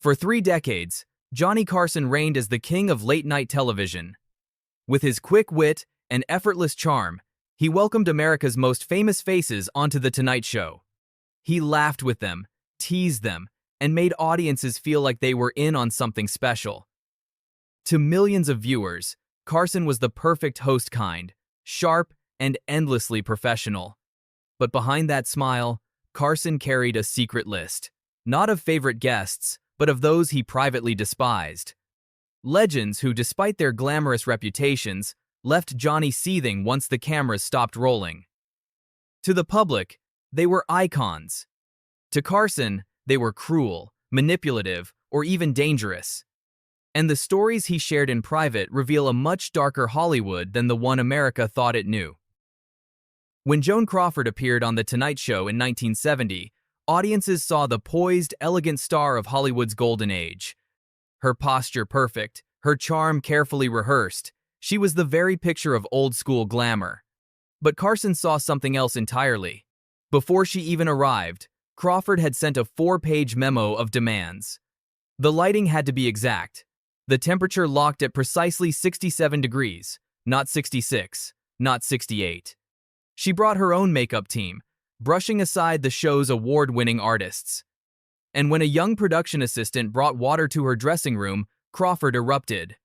For 3 decades, Johnny Carson reigned as the king of late-night television. With his quick wit and effortless charm, he welcomed America's most famous faces onto The Tonight Show. He laughed with them, teased them, and made audiences feel like they were in on something special. To millions of viewers, Carson was the perfect host kind, sharp and endlessly professional. But behind that smile, Carson carried a secret list, not of favorite guests, but of those he privately despised. Legends who, despite their glamorous reputations, left Johnny seething once the cameras stopped rolling. To the public, they were icons. To Carson, they were cruel, manipulative, or even dangerous. And the stories he shared in private reveal a much darker Hollywood than the one America thought it knew. When Joan Crawford appeared on The Tonight Show in 1970, audiences saw the poised, elegant star of Hollywood's golden age. Her posture perfect, her charm carefully rehearsed, she was the very picture of old-school glamour. But Carson saw something else entirely. Before she even arrived, Crawford had sent a 4-page memo of demands. The lighting had to be exact. The temperature locked at precisely 67 degrees, not 66, not 68. She brought her own makeup team, brushing aside the show's award-winning artists. And when a young production assistant brought water to her dressing room, Crawford erupted.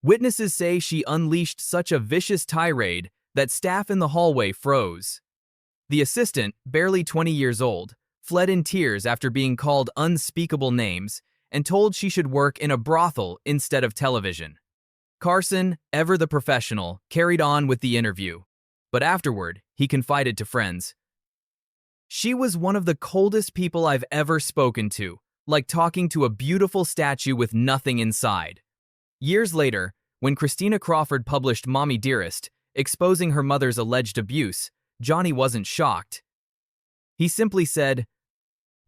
Witnesses say she unleashed such a vicious tirade that staff in the hallway froze. The assistant, barely 20 years old, fled in tears after being called unspeakable names and told she should work in a brothel instead of television. Carson, ever the professional, carried on with the interview. But afterward, he confided to friends, "She was one of the coldest people I've ever spoken to, like talking to a beautiful statue with nothing inside." Years later, when Christina Crawford published Mommy Dearest, exposing her mother's alleged abuse, Johnny wasn't shocked. He simply said,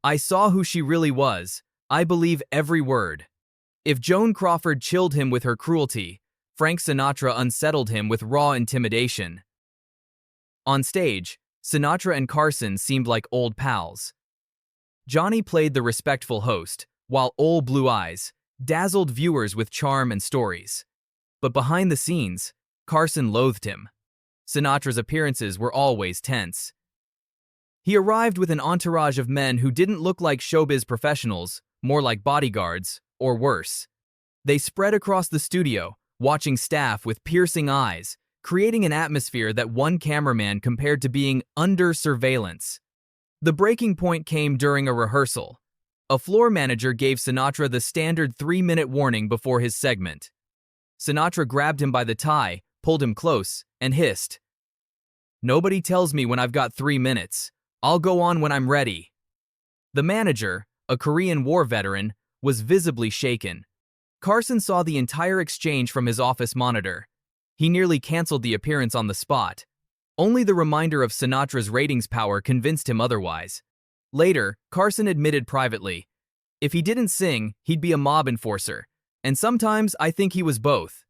"I saw who she really was. I believe every word." If Joan Crawford chilled him with her cruelty, Frank Sinatra unsettled him with raw intimidation. On stage, Sinatra and Carson seemed like old pals. Johnny played the respectful host, while Old Blue Eyes dazzled viewers with charm and stories. But behind the scenes, Carson loathed him. Sinatra's appearances were always tense. He arrived with an entourage of men who didn't look like showbiz professionals, more like bodyguards, or worse. They spread across the studio, watching staff with piercing eyes, creating an atmosphere that one cameraman compared to being under surveillance. The breaking point came during a rehearsal. A floor manager gave Sinatra the standard 3-minute warning before his segment. Sinatra grabbed him by the tie, pulled him close, and hissed, "Nobody tells me when I've got 3 minutes. I'll go on when I'm ready." The manager, a Korean War veteran, was visibly shaken. Carson saw the entire exchange from his office monitor. He nearly canceled the appearance on the spot. Only the reminder of Sinatra's ratings power convinced him otherwise. Later, Carson admitted privately, "If he didn't sing, he'd be a mob enforcer, and sometimes I think he was both."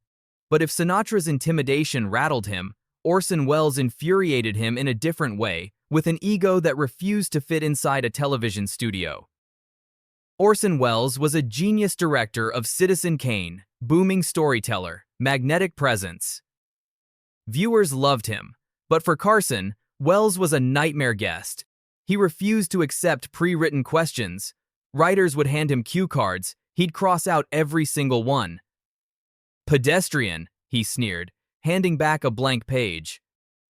But if Sinatra's intimidation rattled him, Orson Welles infuriated him in a different way, with an ego that refused to fit inside a television studio. Orson Welles was a genius director of Citizen Kane, booming storyteller, magnetic presence. Viewers loved him, but for Carson, Welles was a nightmare guest. He refused to accept pre-written questions. Writers would hand him cue cards, he'd cross out every single one. "Pedestrian," he sneered, handing back a blank page.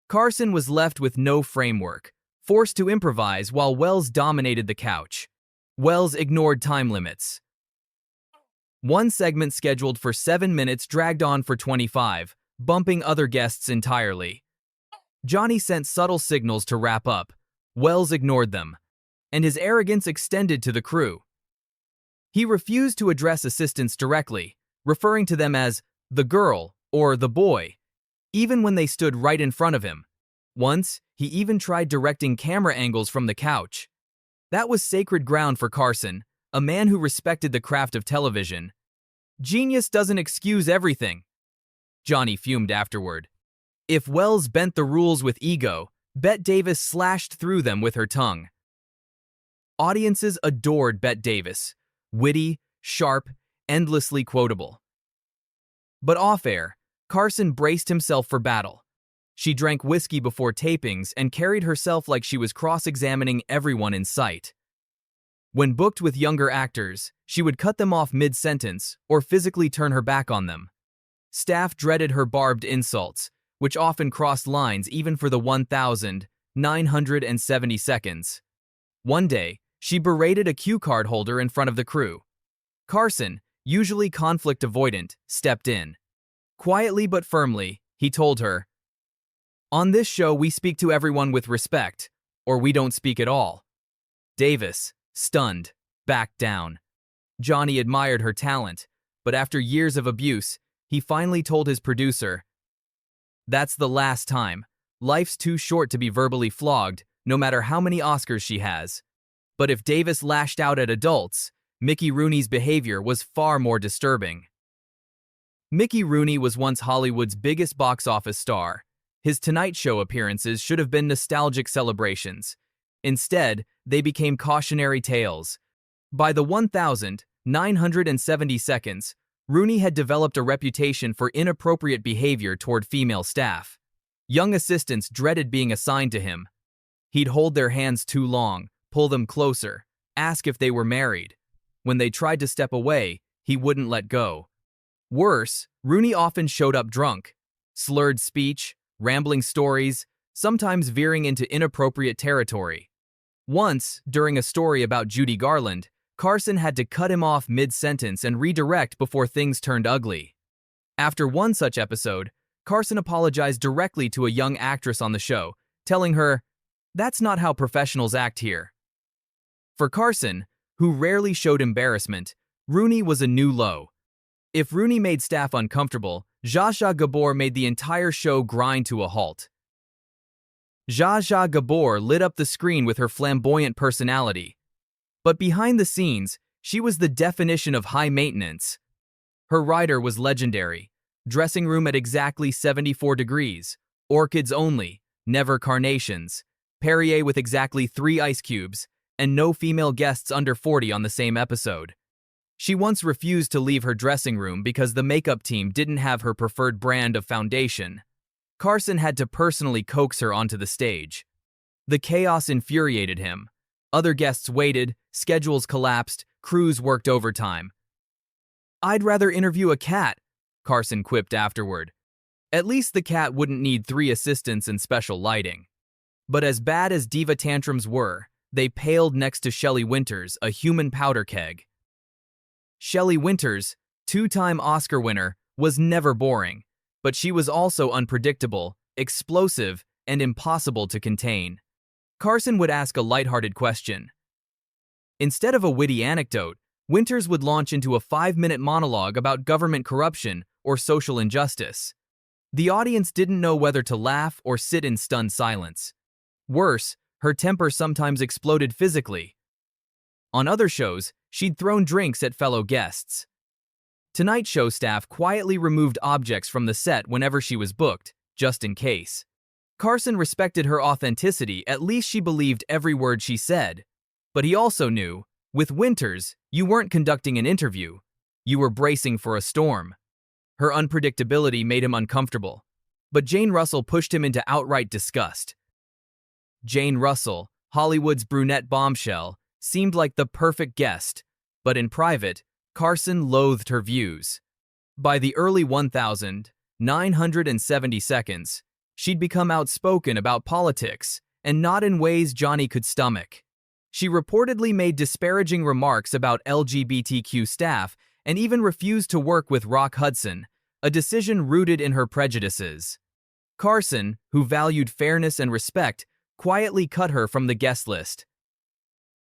Carson was left with no framework, forced to improvise while Welles dominated the couch. Welles ignored time limits. One segment scheduled for 7 minutes dragged on for 25, bumping other guests entirely. Johnny sent subtle signals to wrap up. Welles ignored them, and his arrogance extended to the crew. He refused to address assistants directly, referring to them as the girl or the boy, even when they stood right in front of him. Once, he even tried directing camera angles from the couch. That was sacred ground for Carson, a man who respected the craft of television. "Genius doesn't excuse everything," Johnny fumed afterward. If Welles bent the rules with ego, Bette Davis slashed through them with her tongue. Audiences adored Bette Davis, witty, sharp, endlessly quotable. But off-air, Carson braced himself for battle. She drank whiskey before tapings and carried herself like she was cross-examining everyone in sight. When booked with younger actors, she would cut them off mid-sentence or physically turn her back on them. Staff dreaded her barbed insults, which often crossed lines even for the 1,970 seconds. One day, she berated a cue card holder in front of the crew. Carson, usually conflict avoidant, stepped in. Quietly but firmly, he told her, "On this show, we speak to everyone with respect, or we don't speak at all." Davis, stunned, backed down. Johnny admired her talent, but after years of abuse, he finally told his producer, "That's the last time. Life's too short to be verbally flogged, no matter how many Oscars she has." But if Davis lashed out at adults, Mickey Rooney's behavior was far more disturbing. Mickey Rooney was once Hollywood's biggest box office star. His Tonight Show appearances should have been nostalgic celebrations. Instead, they became cautionary tales. By the 1,970 seconds, Rooney had developed a reputation for inappropriate behavior toward female staff. Young assistants dreaded being assigned to him. He'd hold their hands too long, pull them closer, ask if they were married. When they tried to step away, he wouldn't let go. Worse, Rooney often showed up drunk. Slurred speech, rambling stories, sometimes veering into inappropriate territory. Once, during a story about Judy Garland, Carson had to cut him off mid-sentence and redirect before things turned ugly. After one such episode, Carson apologized directly to a young actress on the show, telling her, "That's not how professionals act here." For Carson, who rarely showed embarrassment, Rooney was a new low. If Rooney made staff uncomfortable, Zsa Zsa Gabor made the entire show grind to a halt. Zsa Zsa Gabor lit up the screen with her flamboyant personality. But behind the scenes, she was the definition of high maintenance. Her writer was legendary. Dressing room at exactly 74 degrees. Orchids only, never carnations. Perrier with exactly 3 ice cubes, and no female guests under 40 on the same episode. She once refused to leave her dressing room because the makeup team didn't have her preferred brand of foundation. Carson had to personally coax her onto the stage. The chaos infuriated him. Other guests waited, schedules collapsed, crews worked overtime. "I'd rather interview a cat," Carson quipped afterward. At least the cat wouldn't need 3 assistants and special lighting. But as bad as diva tantrums were, they paled next to Shelley Winters, a human powder keg. Shelley Winters, 2-time Oscar winner, was never boring, but she was also unpredictable, explosive, and impossible to contain. Carson would ask a lighthearted question. Instead of a witty anecdote, Winters would launch into a 5-minute monologue about government corruption or social injustice. The audience didn't know whether to laugh or sit in stunned silence. Worse, her temper sometimes exploded physically. On other shows, she'd thrown drinks at fellow guests. Tonight Show staff quietly removed objects from the set whenever she was booked, just in case. Carson respected her authenticity, at least she believed every word she said. But he also knew, with Winters, you weren't conducting an interview. You were bracing for a storm. Her unpredictability made him uncomfortable. But Jane Russell pushed him into outright disgust. Jane Russell, Hollywood's brunette bombshell, seemed like the perfect guest, but in private, Carson loathed her views. By the early 1,970 seconds, she'd become outspoken about politics, and not in ways Johnny could stomach. She reportedly made disparaging remarks about LGBTQ staff and even refused to work with Rock Hudson, a decision rooted in her prejudices. Carson, who valued fairness and respect, quietly cut her from the guest list.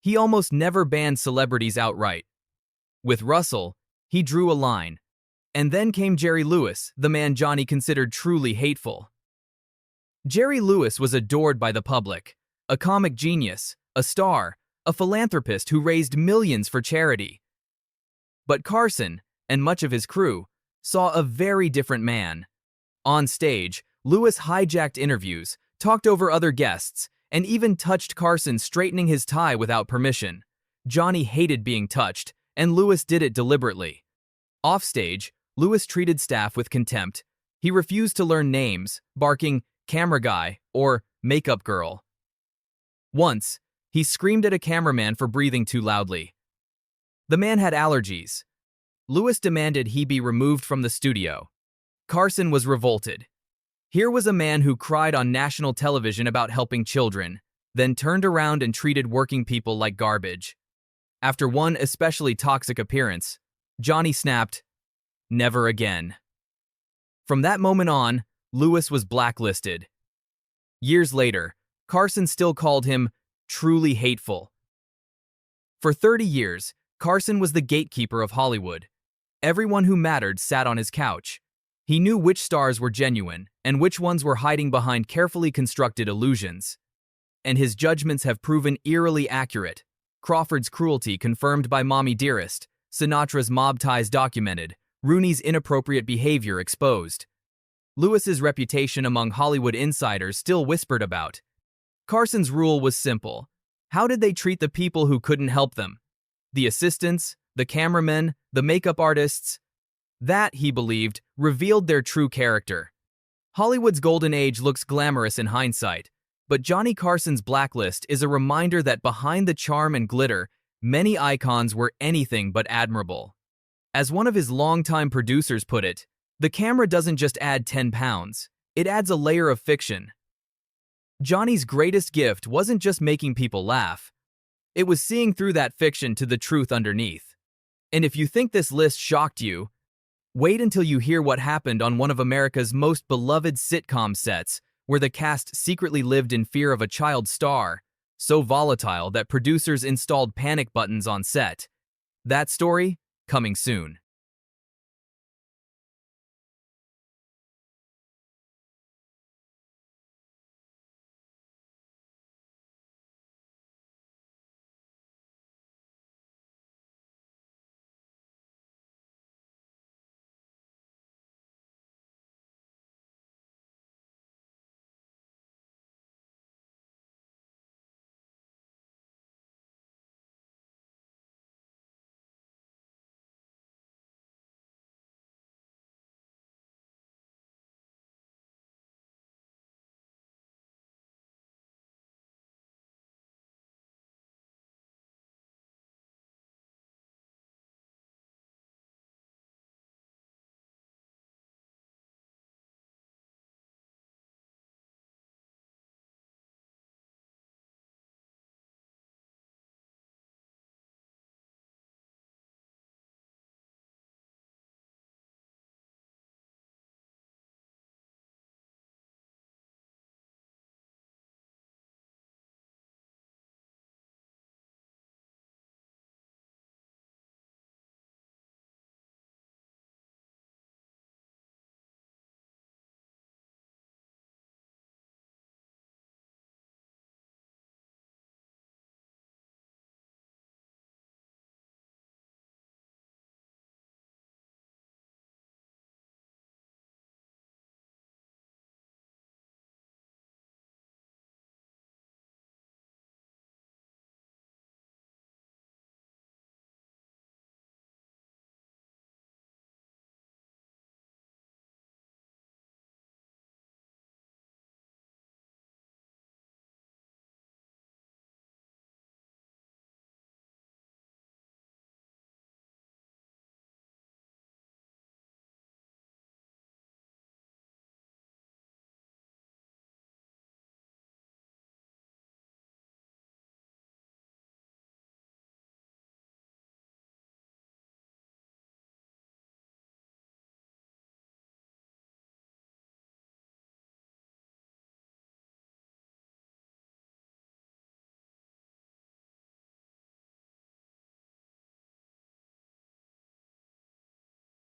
He almost never banned celebrities outright. With Russell, he drew a line. And then came Jerry Lewis, the man Johnny considered truly hateful. Jerry Lewis was adored by the public, a comic genius, a star, a philanthropist who raised millions for charity. But Carson, and much of his crew, saw a very different man. On stage, Lewis hijacked interviews, talked over other guests, and even touched Carson straightening his tie without permission. Johnny hated being touched, and Lewis did it deliberately. Offstage, Lewis treated staff with contempt. He refused to learn names, barking, "camera guy," or "makeup girl." Once, he screamed at a cameraman for breathing too loudly. The man had allergies. Lewis demanded he be removed from the studio. Carson was revolted. Here was a man who cried on national television about helping children, then turned around and treated working people like garbage. After one especially toxic appearance, Johnny snapped, "Never again." From that moment on, Lewis was blacklisted. Years later, Carson still called him truly hateful. For 30 years, Carson was the gatekeeper of Hollywood. Everyone who mattered sat on his couch. He knew which stars were genuine and which ones were hiding behind carefully constructed illusions. And his judgments have proven eerily accurate. Crawford's cruelty confirmed by Mommy Dearest, Sinatra's mob ties documented, Rooney's inappropriate behavior exposed. Lewis's reputation among Hollywood insiders still whispered about. Carson's rule was simple. How did they treat the people who couldn't help them? The assistants, the cameramen, the makeup artists? That, he believed, revealed their true character. Hollywood's golden age looks glamorous in hindsight, but Johnny Carson's blacklist is a reminder that behind the charm and glitter, many icons were anything but admirable. As one of his longtime producers put it, the camera doesn't just add 10 pounds, it adds a layer of fiction. Johnny's greatest gift wasn't just making people laugh. It was seeing through that fiction to the truth underneath. And if you think this list shocked you, wait until you hear what happened on one of America's most beloved sitcom sets, where the cast secretly lived in fear of a child star, so volatile that producers installed panic buttons on set. That story, coming soon.